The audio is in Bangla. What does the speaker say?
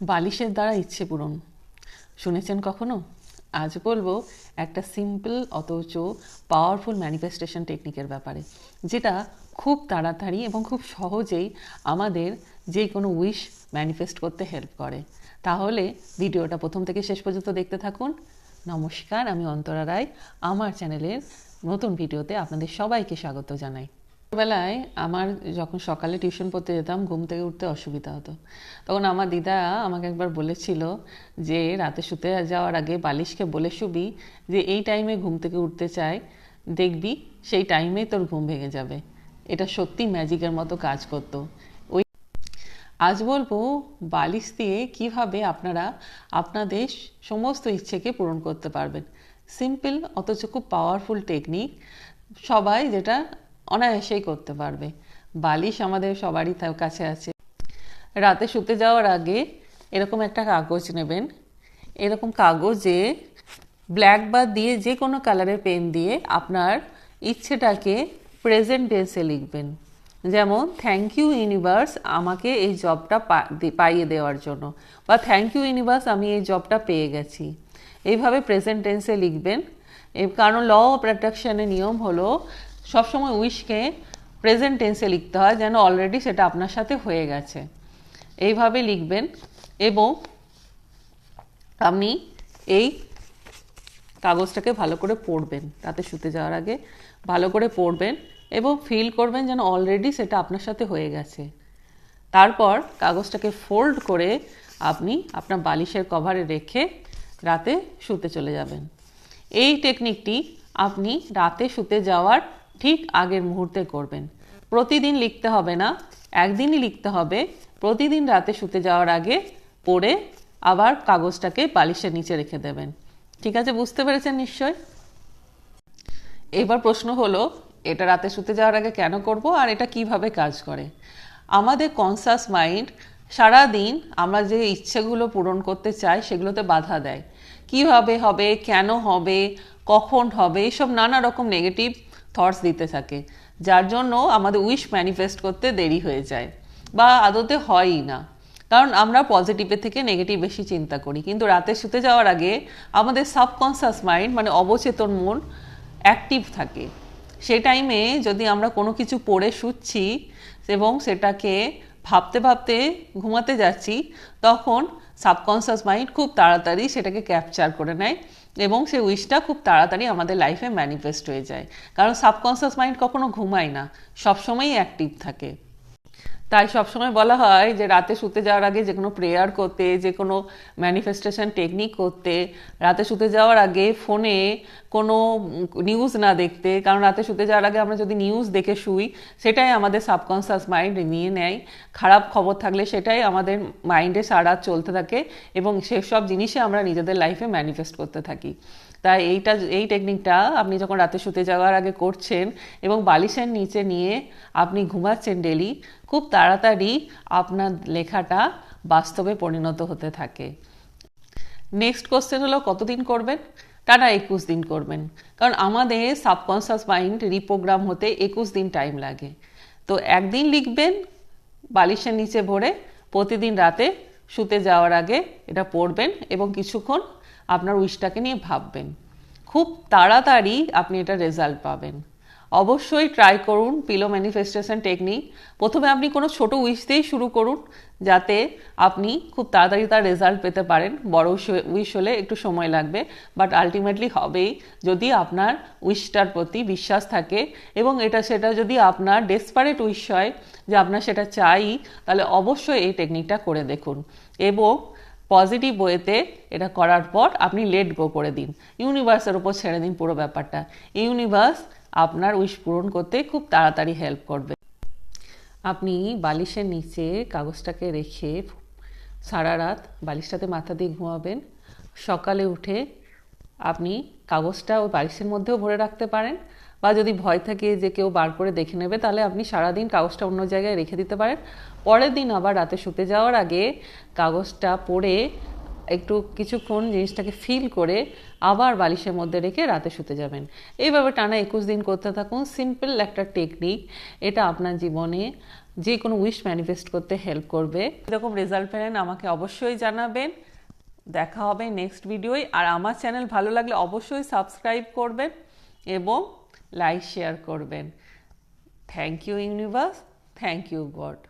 বালিশের দ্বারা ইচ্ছে পূরণ শুনেছেন কখনো? আজ বলবো একটা সিম্পল অথচ পাওয়ারফুল ম্যানিফেস্টেশন টেকনিকের ব্যাপারে, যেটা খুব তাড়াতাড়ি এবং খুব সহজেই আমাদের যে কোনো উইশ ম্যানিফেস্ট করতে হেল্প করে। তাহলে ভিডিওটা প্রথম থেকে শেষ পর্যন্ত দেখতে থাকুন। নমস্কার, আমি অন্তরা রায়। আমার চ্যানেলের নতুন ভিডিওতে আপনাদের সবাইকে স্বাগত জানাই। ছোটবেলায় আমার যখন সকালে টিউশন পড়তে যেতাম, ঘুম থেকে উঠতে অসুবিধা হতো। তখন আমার দিদা আমাকে একবার বলেছিল যে রাতে শুতে যাওয়ার আগে বালিশকে বলে শুবি যে এই টাইমে ঘুম থেকে উঠতে চাই, দেখবি সেই টাইমেই তোর ঘুম ভেঙে যাবে। এটা সত্যি ম্যাজিকের মতো কাজ করতো। ওই আজ বলবো বালিশ দিয়ে কিভাবে আপনারা আপনাদের সমস্ত ইচ্ছেকে পূরণ করতে পারবেন। সিম্পল অথচ খুব পাওয়ারফুল টেকনিক, সবাই যেটা অনায়াসেই করতে পারবে। বালিশ আমাদের সবারই কাছে আছে। রাতে শুতে যাওয়ার আগে এরকম একটা কাগজ নেবেন। এরকম কাগজে ব্ল্যাক বা দিয়ে যে কোনো কালারের পেন দিয়ে আপনার ইচ্ছেটাকে প্রেজেন্ট টেন্সে লিখবেন। যেমন থ্যাংক ইউ ইউনিভার্স আমাকে এই জবটা পাইয়ে দেওয়ার জন্য, বা থ্যাংক ইউ ইউনিভার্স আমি এই জবটা পেয়ে গেছি। এইভাবে প্রেজেন্ট টেন্সে লিখবেন। কারণ ল অফ অ্যাট্রাকশনের নিয়ম হলো সবসময় উইশকে প্রেজেন্ট টেন্সে লিখতে হয়, যেন অলরেডি সেটা আপনার সাথে হয়ে গেছে। এইভাবে লিখবেন এবং আপনি এই কাগজটাকে ভালো করে পড়বেন। রাতে শুতে যাওয়ার আগে ভালো করে পড়বেন এবং ফিল করবেন যেন অলরেডি সেটা আপনার সাথে হয়ে গেছে। তারপর কাগজটাকে ফোল্ড করে আপনি আপনার বালিশের কভারে রেখে রাতে শুতে চলে যাবেন। এই টেকনিকটি আপনি রাতে শুতে যাওয়ার ঠিক আগের মুহূর্তে করবেন। প্রতিদিন লিখতে হবে না, একদিনই লিখতে হবে। প্রতিদিন রাতে শুতে যাওয়ার আগে পড়ে আবার কাগজটাকে বালিশের নিচে রেখে দেবেন। ঠিক আছে, বুঝতে পেরেছেন নিশ্চয়? এবার প্রশ্ন হলো, এটা রাতে শুতে যাওয়ার আগে কেন করব আর এটা কিভাবে কাজ করে? আমাদের কনসাস মাইন্ড সারাদিন আমরা যে ইচ্ছেগুলো পূরণ করতে চাই সেগুলোতে বাধা দেয়। কিভাবে হবে, কেন হবে, কখন হবে, এইসব নানা রকম নেগেটিভ থটস দিতে থাকে, যার জন্য আমাদের উইশ ম্যানিফেস্ট করতে দেরি হয়ে যায় বা আদতে হয়ই না। কারণ আমরা পজিটিভের থেকে নেগেটিভ বেশি চিন্তা করি। কিন্তু রাতে শুতে যাওয়ার আগে আমাদের সাবকনসাস মাইন্ড মানে অবচেতন মন অ্যাক্টিভ থাকে। সেই টাইমে যদি আমরা কোনো কিছু পড়ে শুচ্ছি এবং সেটাকে ভাবতে ভাবতে ঘুমাতে যাচ্ছি, তখন সাবকনসাস মাইন্ড খুব তাড়াতাড়ি সেটাকে ক্যাপচার করে নেয় এবং সেই উইশটা খুব তাড়াতাড়ি আমাদের লাইফে ম্যানিফেস্ট হয়ে যায়। কারণ সাবকনসাস মাইন্ড কখনো ঘুমায় না, সবসময়ই অ্যাক্টিভ থাকে। তাই সবসময় বলা হয় যে রাতে শুতে যাওয়ার আগে যে কোনো প্রেয়ার করতে, যে কোনো ম্যানিফেস্টেশন টেকনিক করতে, রাতে শুতে যাওয়ার আগে ফোনে কোনো নিউজ না দেখতে। কারণ রাতে শুতে যাওয়ার আগে আমরা যদি নিউজ দেখে শুই, সেটাই আমাদের সাবকনসাস মাইন্ড নিয়ে নেয়। খারাপ খবর থাকলে সেটাই আমাদের মাইন্ডে সারা রাত চলতে থাকে এবং সেসব জিনিসে আমরা নিজেদের লাইফে ম্যানিফেস্ট করতে থাকি। তাই এই টেকনিকটা আপনি যখন রাতে শুতে যাওয়ার আগে করছেন এবং বালিশের নিচে নিয়ে আপনি ঘুমাচ্ছেন ডেলি, খুব তাড়াতাড়ি আপনার লেখাটা বাস্তবে পরিণত হতে থাকে। নেক্সট কোশ্চেন হলো, কতদিন করবেন? টানা 21 দিন করবেন। কারণ আমাদের সাবকনসাস মাইন্ড রিপ্রোগ্রাম হতে 21 দিন টাইম লাগে। তো একদিন লিখবেন বালিশের নিচে ভরে, প্রতিদিন রাতে শুতে যাওয়ার আগে এটা পড়বেন এবং কিছুক্ষণ আপনার উইশটাকে নিয়ে ভাববেন। খুব তাড়াতাড়ি আপনি এটা রেজাল্ট পাবেন। অবশ্যই ট্রাই করুন পিলো ম্যানিফেস্টেশন টেকনিক। প্রথমে আপনি কোনো ছোট উইশ দিয়েই শুরু করুন, যাতে আপনি খুব তাড়াতাড়ি তার রেজাল্ট পেতে পারেন। বড় উইশ হলে একটু সময় লাগবে, বাট আলটিমেটলি হবেই যদি আপনার উইশটার প্রতি বিশ্বাস থাকে এবং সেটা যদি আপনার ডেসপারেট উইশ হয় যে আপনার সেটা চাই, তাহলে অবশ্যই এই টেকনিকটা করে দেখুন এবং পজিটিভ ওয়েতে এটা করার পর আপনি লেট গো করে দিন, ইউনিভার্সের উপর ছেড়ে দিন পুরো ব্যাপারটা। ইউনিভার্স আপনার উইশ পূরণ করতে খুব তাড়াতাড়ি হেল্প করবে। আপনি বালিশের নিচে কাগজটাকে রেখে সারা রাত বালিশটাতে মাথা দিয়ে ঘুমাবেন। সকালে উঠে আপনি কাগজটা ওই বালিশের মধ্যেও ভরে রাখতে পারেন, বা যদি ভয় থাকে যে কেউ বার করে দেখে নেবে, তাহলে আপনি সারাদিন কাগজটা অন্য জায়গায় রেখে দিতে পারেন। পরের দিন আবার রাতে শুতে যাওয়ার আগে কাগজটা পড়ে একটু কিছুক্ষণ জিনিসটাকে ফিল করে আবার বালিশের মধ্যে রেখে রাতে শুতে যাবেন। এইভাবে টানা 21 দিন করতে থাকুন। সিম্পল একটা টেকনিক, এটা আপনার জীবনে যে কোনো উইশ ম্যানিফেস্ট করতে হেল্প করবে। এরকম রেজাল্ট পেলেন আমাকে অবশ্যই জানাবেন। দেখা হবে নেক্সট ভিডিওয়। আর আমার চ্যানেল ভালো লাগলে অবশ্যই সাবস্ক্রাইব করবেন এবং লাইক শেয়ার করবেন। Thank you universe, thank you god.